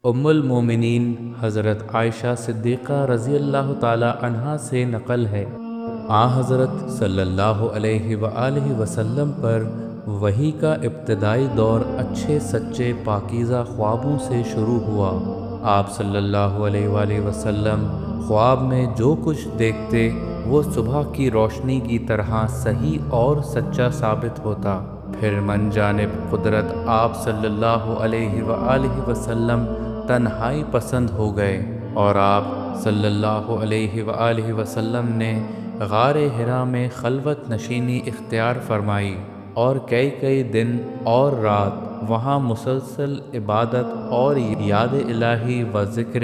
ام المومنین حضرت عائشہ صدیقہ رضی اللہ تعالی عنہا سے نقل ہے، حضرت صلی اللہ علیہ وآلہ وسلم پر وحی کا ابتدائی دور اچھے سچے پاکیزہ خوابوں سے شروع ہوا۔ آپ صلی اللہ علیہ وآلہ وسلم خواب میں جو کچھ دیکھتے وہ صبح کی روشنی کی طرح صحیح اور سچا ثابت ہوتا۔ پھر من جانب قدرت آپ صلی اللہ علیہ وآلہ وسلم تنہائی پسند ہو گئے، اور آپ صلی اللہ علیہ وآلہ وسلم نے غار حرا میں خلوت نشینی اختیار فرمائی اور کئی دن اور رات وہاں مسلسل عبادت اور یاد الہی و ذکر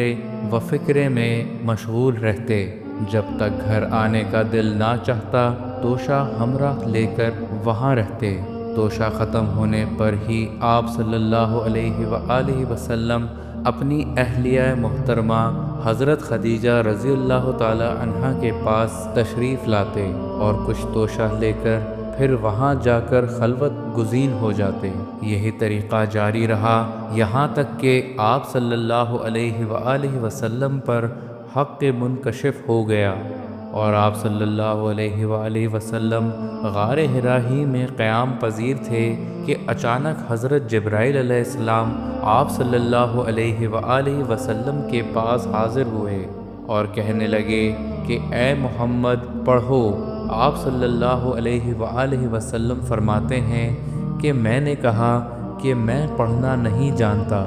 و فکر میں مشغول رہتے، جب تک گھر آنے کا دل نہ چاہتا توشہ ہمراہ لے کر وہاں رہتے۔ توشہ ختم ہونے پر ہی آپ صلی اللہ علیہ وآلہ وسلم اپنی اہلیہ محترمہ حضرت خدیجہ رضی اللہ تعالی عنہا کے پاس تشریف لاتے اور کچھ توشہ لے کر پھر وہاں جا کر خلوت گزین ہو جاتے۔ یہی طریقہ جاری رہا یہاں تک کہ آپ صلی اللہ علیہ وآلہ وسلم پر حق منکشف ہو گیا اور آپ صلی اللہ علیہ وآلہ وسلم غار حرا ہی میں قیام پذیر تھے کہ اچانک حضرت جبرائیل علیہ السلام آپ صلی اللہ علیہ وآلہ وسلم کے پاس حاضر ہوئے اور کہنے لگے کہ اے محمد پڑھو۔ آپ صلی اللہ علیہ وآلہ وسلم فرماتے ہیں کہ میں نے کہا کہ میں پڑھنا نہیں جانتا۔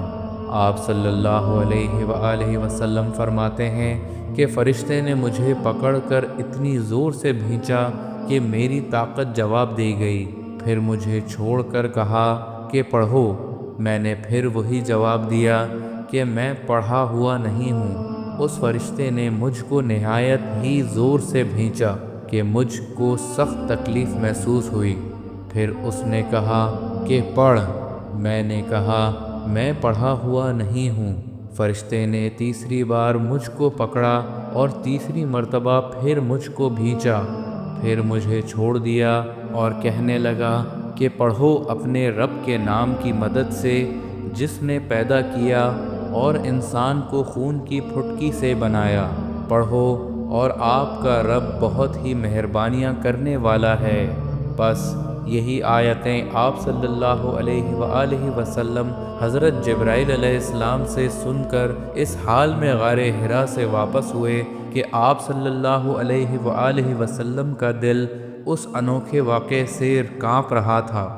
آپ صلی اللہ علیہ وآلہ وسلم فرماتے ہیں کہ فرشتے نے مجھے پکڑ کر اتنی زور سے بھینچا کہ میری طاقت جواب دے گئی، پھر مجھے چھوڑ کر کہا کہ پڑھو۔ میں نے پھر وہی جواب دیا کہ میں پڑھا ہوا نہیں ہوں۔ اس فرشتے نے مجھ کو نہایت ہی زور سے بھینچا کہ مجھ کو سخت تکلیف محسوس ہوئی، پھر اس نے کہا کہ پڑھ۔ میں نے کہا میں پڑھا ہوا نہیں ہوں۔ فرشتے نے تیسری بار مجھ کو پکڑا اور تیسری مرتبہ پھر مجھ کو بھینچا، پھر مجھے چھوڑ دیا اور کہنے لگا کہ پڑھو اپنے رب کے نام کی مدد سے جس نے پیدا کیا اور انسان کو خون کی پھٹکی سے بنایا۔ پڑھو اور آپ کا رب بہت ہی مہربانیاں کرنے والا ہے۔ بس یہی آیتیں آپ صلی اللہ علیہ وآلہ وسلم حضرت جبرائیل علیہ السلام سے سن کر اس حال میں غار حرا سے واپس ہوئے کہ آپ صلی اللہ علیہ وآلہ وسلم کا دل اس انوکھے واقعے سے کانپ رہا تھا۔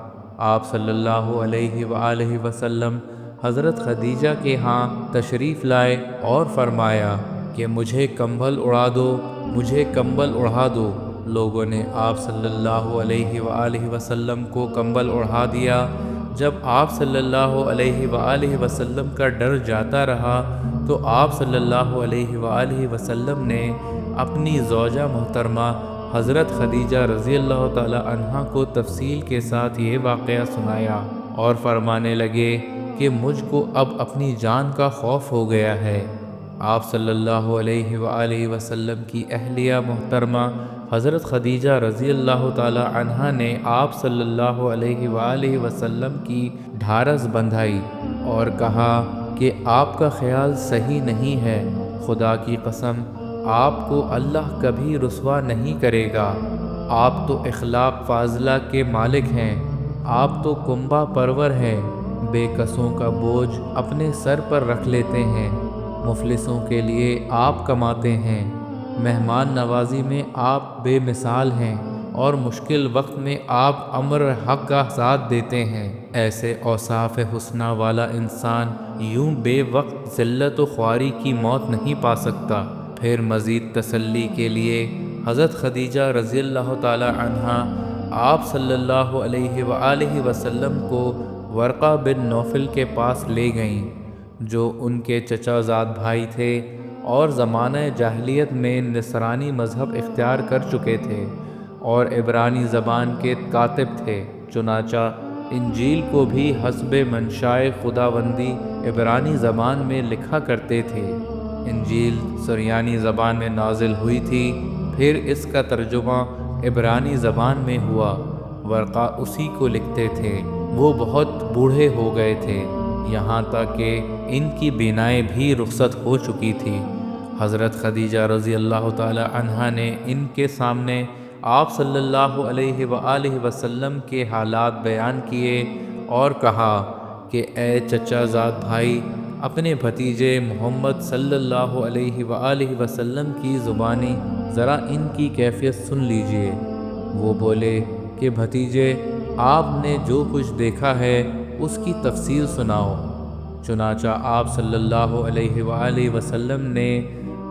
آپ صلی اللہ علیہ وآلہ وسلم حضرت خدیجہ کے ہاں تشریف لائے اور فرمایا کہ مجھے کمبل اڑا دو، مجھے کمبل اڑا دو۔ لوگوں نے آپ صلی اللہ علیہ وآلہ وسلم کو کمبل اڑا دیا۔ جب آپ صلی اللہ علیہ وآلہ وسلم کا ڈر جاتا رہا تو آپ صلی اللہ علیہ وآلہ وسلم نے اپنی زوجہ محترمہ حضرت خدیجہ رضی اللہ تعالی عنہا کو تفصیل کے ساتھ یہ واقعہ سنایا اور فرمانے لگے کہ مجھ کو اب اپنی جان کا خوف ہو گیا ہے۔ آپ صلی اللہ علیہ وآلہ وسلم کی اہلیہ محترمہ حضرت خدیجہ رضی اللہ تعالی عنہا نے آپ صلی اللہ علیہ وآلہ وسلم کی ڈھارس بندھائی اور کہا کہ آپ کا خیال صحیح نہیں ہے، خدا کی قسم آپ کو اللہ کبھی رسوا نہیں کرے گا۔ آپ تو اخلاق فاضلہ کے مالک ہیں، آپ تو کنبہ پرور ہیں، بے کسوں کا بوجھ اپنے سر پر رکھ لیتے ہیں، مفلسوں کے لیے آپ کماتے ہیں، مہمان نوازی میں آپ بے مثال ہیں اور مشکل وقت میں آپ امر حق کا ساتھ دیتے ہیں۔ ایسے اوصاف حسنہ والا انسان یوں بے وقت ذلت و خواری کی موت نہیں پا سکتا۔ پھر مزید تسلی کے لیے حضرت خدیجہ رضی اللہ تعالی عنہا آپ صلی اللہ علیہ وآلہ وسلم کو ورقہ بن نوفل کے پاس لے گئیں، جو ان کے چچا زاد بھائی تھے اور زمانہ جاہلیت میں نصرانی مذہب اختیار کر چکے تھے اور عبرانی زبان کے کاتب تھے، چنانچہ انجیل کو بھی حسب منشائے خداوندی عبرانی زبان میں لکھا کرتے تھے۔ انجیل سریانی زبان میں نازل ہوئی تھی، پھر اس کا ترجمہ عبرانی زبان میں ہوا۔ ورقہ اسی کو لکھتے تھے۔ وہ بہت بوڑھے ہو گئے تھے، یہاں تک کہ ان کی بینائیں بھی رخصت ہو چکی تھی۔ حضرت خدیجہ رضی اللہ تعالی عنہا نے ان کے سامنے آپ صلی اللہ علیہ وآلہ وسلم کے حالات بیان کیے اور کہا کہ اے چچا زاد بھائی، اپنے بھتیجے محمد صلی اللہ علیہ وآلہ وسلم کی زبانی ذرا ان کی کیفیت سن لیجئے۔ وہ بولے کہ بھتیجے، آپ نے جو کچھ دیکھا ہے اس کی تفصیل سناؤ۔ چنانچہ آپ صلی اللہ علیہ وآلہ وسلم نے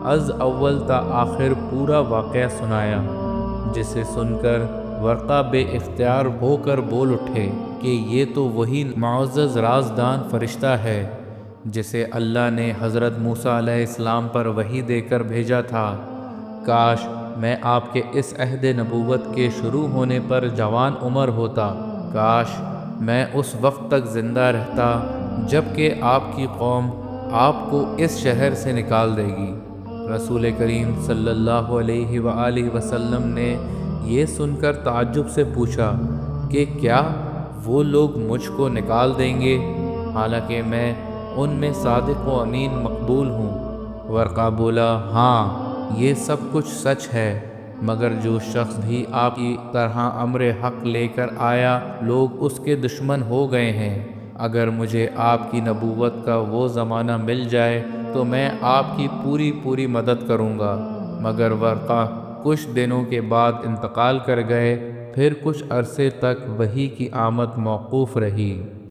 از اول تا آخر پورا واقعہ سنایا، جسے سن کر ورقہ بے اختیار ہو کر بول اٹھے کہ یہ تو وہی معزز رازدان فرشتہ ہے جسے اللہ نے حضرت موسیٰ علیہ السلام پر وحی دے کر بھیجا تھا۔ کاش میں آپ کے اس عہد نبوت کے شروع ہونے پر جوان عمر ہوتا، کاش میں اس وقت تک زندہ رہتا جب کہ آپ کی قوم آپ کو اس شہر سے نکال دے گی۔ رسول کریم صلی اللہ علیہ وآلہ وسلم نے یہ سن کر تعجب سے پوچھا کہ کیا وہ لوگ مجھ کو نکال دیں گے حالانکہ میں ان میں صادق و امین مقبول ہوں؟ ورقہ بولا، ہاں یہ سب کچھ سچ ہے، مگر جو شخص بھی آپ کی طرح امر حق لے کر آیا لوگ اس کے دشمن ہو گئے ہیں۔ اگر مجھے آپ کی نبوت کا وہ زمانہ مل جائے تو میں آپ کی پوری مدد کروں گا۔ مگر ورقہ کچھ دنوں کے بعد انتقال کر گئے، پھر کچھ عرصے تک وحی کی آمد موقوف رہی۔